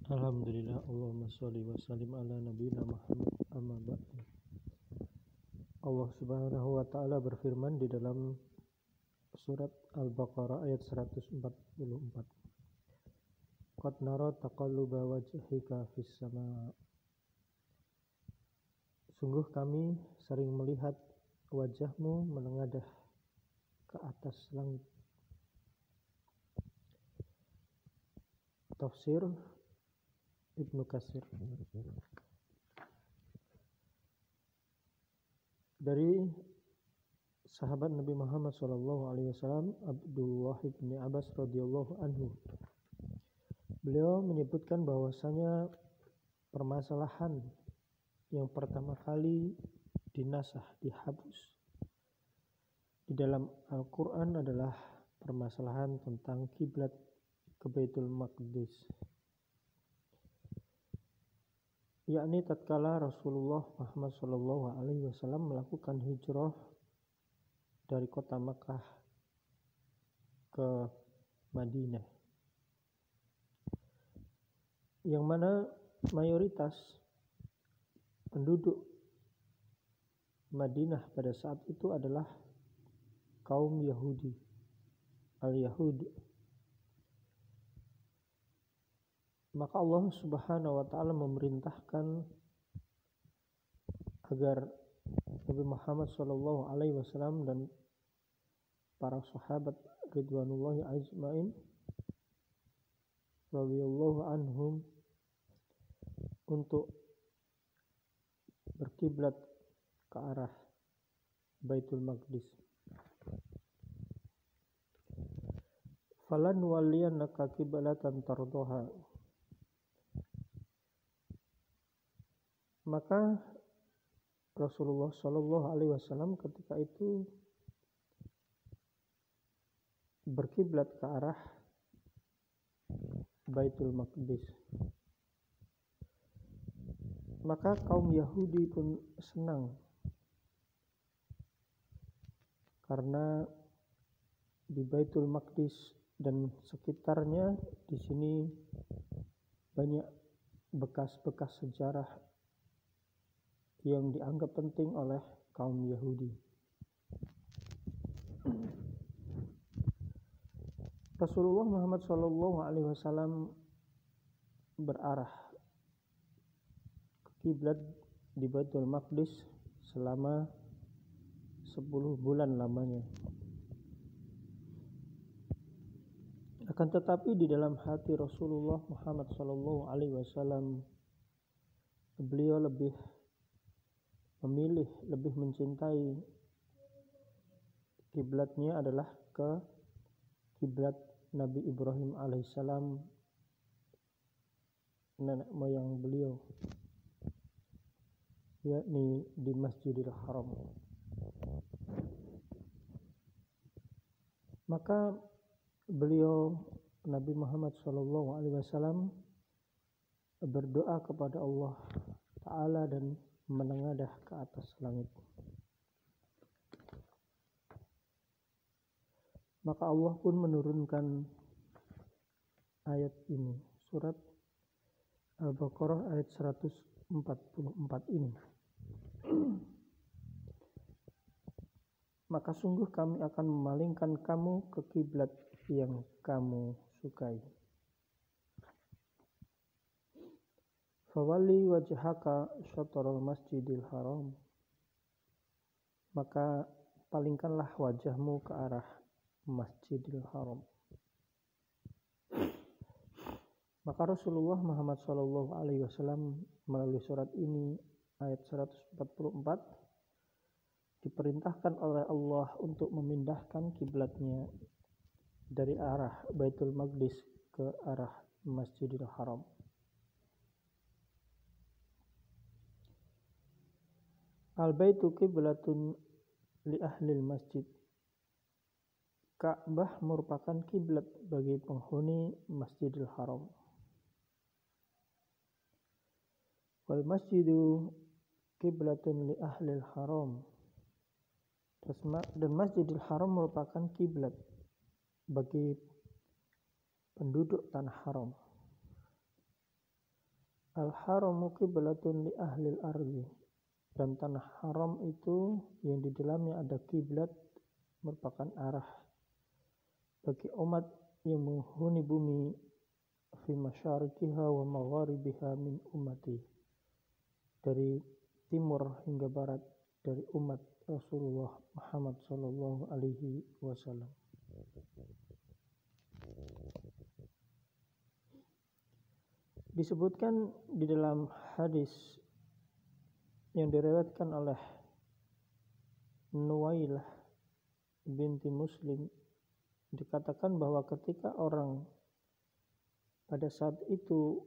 Alhamdulillah, Allahumma sholli wa sallim ala nabiyina Muhammad, amma ba'du. Allah Subhanahu wa taala berfirman di dalam surat Al-Baqarah ayat 144. Qad nara taqalluba wajhika fis sama. Sungguh kami sering melihat wajahmu menengadah ke atas langit. Tafsir Ibnu Katsir. Dari sahabat Nabi Muhammad SAW, Abdullah bin Abbas radhiyallahu anhu, beliau menyebutkan bahwasanya permasalahan yang pertama kali dinasah, dihapus di dalam Al-Quran adalah permasalahan tentang kiblat ke Baitul Maqdis, yakni tatkala Rasulullah Muhammad SAW melakukan hijrah dari kota Makkah ke Madinah, yang mana mayoritas penduduk Madinah pada saat itu adalah kaum Yahudi, al-Yahud. Maka Allah Subhanahu wa taala memerintahkan agar Nabi Muhammad SAW dan para sahabat ridwanullahi ajmain radhiyallahu anhum untuk berkiblat ke arah Baitul Maqdis. Falan waliyannaka qiblatan tardaha. Maka Rasulullah SAW ketika itu berkiblat ke arah Baitul Maqdis. Maka kaum Yahudi pun senang karena di Baitul Maqdis dan sekitarnya di sini banyak bekas-bekas sejarah yang dianggap penting oleh kaum Yahudi. Rasulullah Muhammad SAW berarah ke kiblat di Baitul Maqdis selama 10 bulan lamanya. Akan tetapi di dalam hati Rasulullah Muhammad SAW, beliau lebih memilih, lebih mencintai kiblatnya adalah ke kiblat Nabi Ibrahim alaihissalam, nenek moyang beliau, yakni di Masjidil Haram. Maka beliau Nabi Muhammad SAW berdoa kepada Allah Ta'ala dan menengadah ke atas langit. Maka Allah pun menurunkan ayat ini, surat Al-Baqarah ayat 144 ini. Maka sungguh kami akan memalingkan kamu ke kiblat yang kamu sukai. Fawalli wajhaka syatrul masjidil haram. Maka palingkanlah wajahmu ke arah Masjidil Haram. Maka Rasulullah Muhammad SAW melalui surat ini ayat 144 diperintahkan oleh Allah untuk memindahkan kiblatnya dari arah Baitul Maqdis ke arah Masjidil Haram. Al-baitu qiblatun li ahlil masjid. Ka'bah merupakan kiblat bagi penghuni Masjidil Haram. Wal masjidu qiblatun li ahlil haram. Dan Masjidil Haram merupakan kiblat bagi penduduk tanah haram. Al-haramu qiblatun li ahlil ardi, dan tanah haram itu yang di dalamnya ada kiblat merupakan arah bagi umat yang menghuni bumi, fi masyarikiha wa magharibiha min ummati, dari timur hingga barat dari umat Rasulullah Muhammad sallallahu alaihi wasallam. Disebutkan di dalam hadis yang diriwayatkan oleh Nuwailah binti Muslim, dikatakan bahwa ketika orang pada saat itu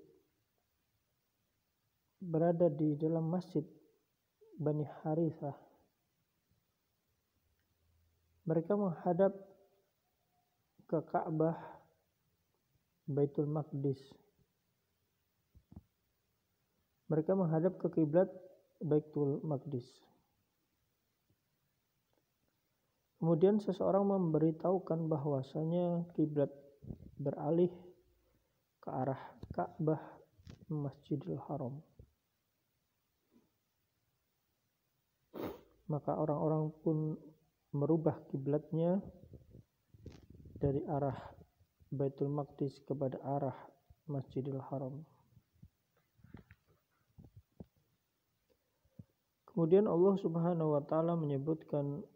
berada di dalam masjid Bani Harithah, mereka menghadap ke Ka'bah Baitul Maqdis. Mereka menghadap ke kiblat Baitul Maqdis. Kemudian seseorang memberitahukan bahwasanya kiblat beralih ke arah Ka'bah Masjidil Haram. Maka orang-orang pun merubah kiblatnya dari arah Baitul Maqdis kepada arah Masjidil Haram. Kemudian Allah Subhanahu wa taala menyebutkan,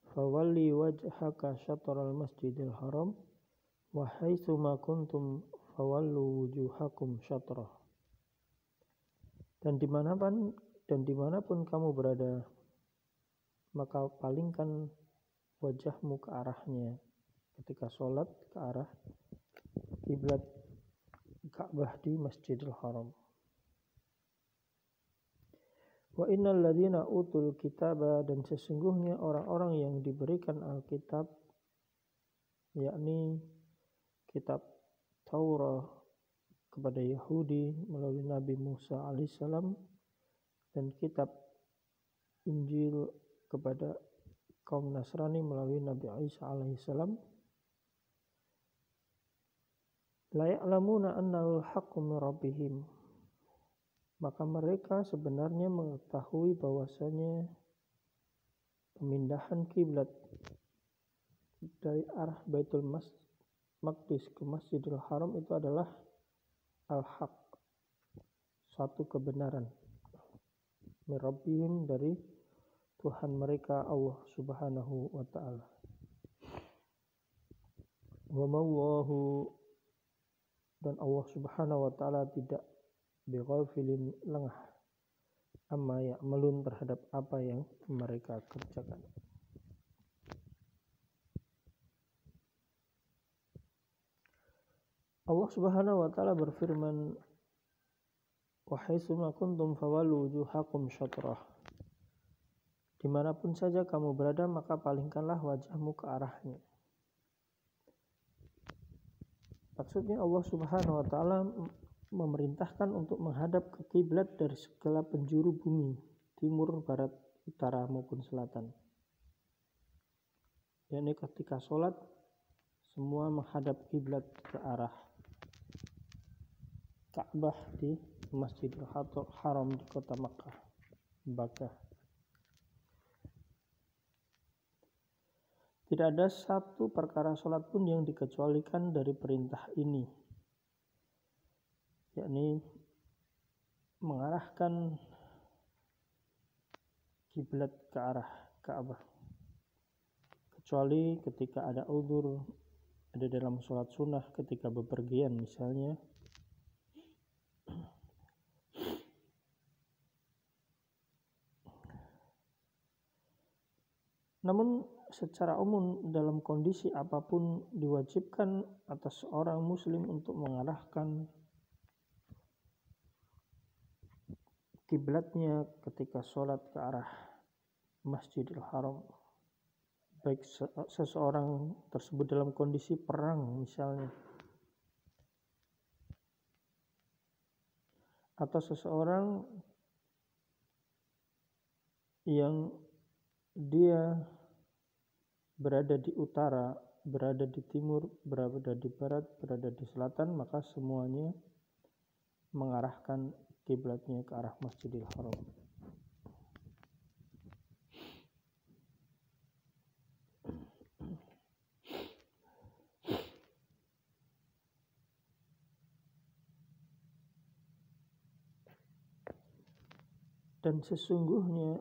fawalli wajhaka syatral masjidil haram wa haitsu ma kuntum fawallu wujuhakum syatrah. Dan dimanapun kamu berada, maka palingkan wajahmu ke arahnya ketika sholat ke arah kiblat Ka'bah di Masjidil Haram. Wa innal ladzina utul kitaba, dan sesungguhnya orang-orang yang diberikan Alkitab, yakni kitab Taurat kepada Yahudi melalui Nabi Musa alaihissalam, dan kitab Injil kepada kaum Nasrani melalui Nabi Isa alaihissalam, la ya'lamuna annal haqqu min rabbihim, maka mereka sebenarnya mengetahui bahwasanya pemindahan kiblat dari arah Baitul Maqdis ke Masjidil Haram itu adalah al-haq, satu kebenaran, min rabbihim, dari Tuhan mereka Allah Subhanahu wa taala. Wa mawallahu, dan Allah Subhanahu wa taala tidak bighafilin, lengah, amma ya'malun, terhadap apa yang mereka kerjakan. Allah Subhanahu wa taala berfirman, wa haitsu ma kuntum fawallu wujuhakum syatrah, dimanapun saja kamu berada maka palingkanlah wajahmu ke arahnya. Maksudnya Allah Subhanahu wa taala memerintahkan untuk menghadap ke kiblat dari segala penjuru bumi, timur, barat, utara maupun selatan. yakni ketika sholat semua menghadap kiblat ke arah Ka'bah di Masjidil Haram di kota Makkah. Tidak ada satu perkara sholat pun yang dikecualikan dari perintah ini, yakni mengarahkan kiblat ke arah Ka'bah, kecuali ketika ada udzur, ada dalam sholat sunnah ketika bepergian misalnya. Namun secara umum dalam kondisi apapun diwajibkan atas seorang muslim untuk mengarahkan kiblatnya ketika sholat ke arah Masjidil Haram, baik seseorang tersebut dalam kondisi perang misalnya, atau seseorang yang dia berada di utara, berada di timur, berada di barat, berada di selatan, maka semuanya mengarahkan kiblatnya ke arah Masjidil Haram. Dan sesungguhnya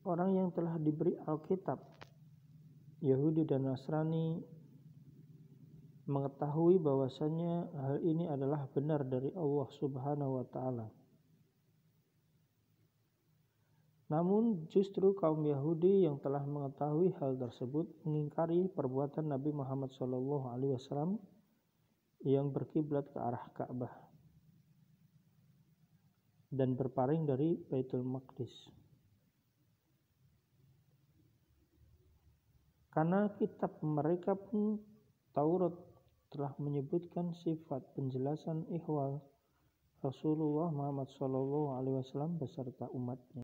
orang yang telah diberi Alkitab, Yahudi dan Nasrani, mengetahui bahwasannya hal ini adalah benar dari Allah Subhanahu wa Ta'ala. Namun justru kaum Yahudi yang telah mengetahui hal tersebut mengingkari perbuatan Nabi Muhammad SAW yang berkiblat ke arah Ka'bah dan berpaling dari Baitul Maqdis. Karena kitab mereka pun Taurat telah menyebutkan sifat penjelasan ihwal Rasulullah Muhammad SAW beserta umatnya.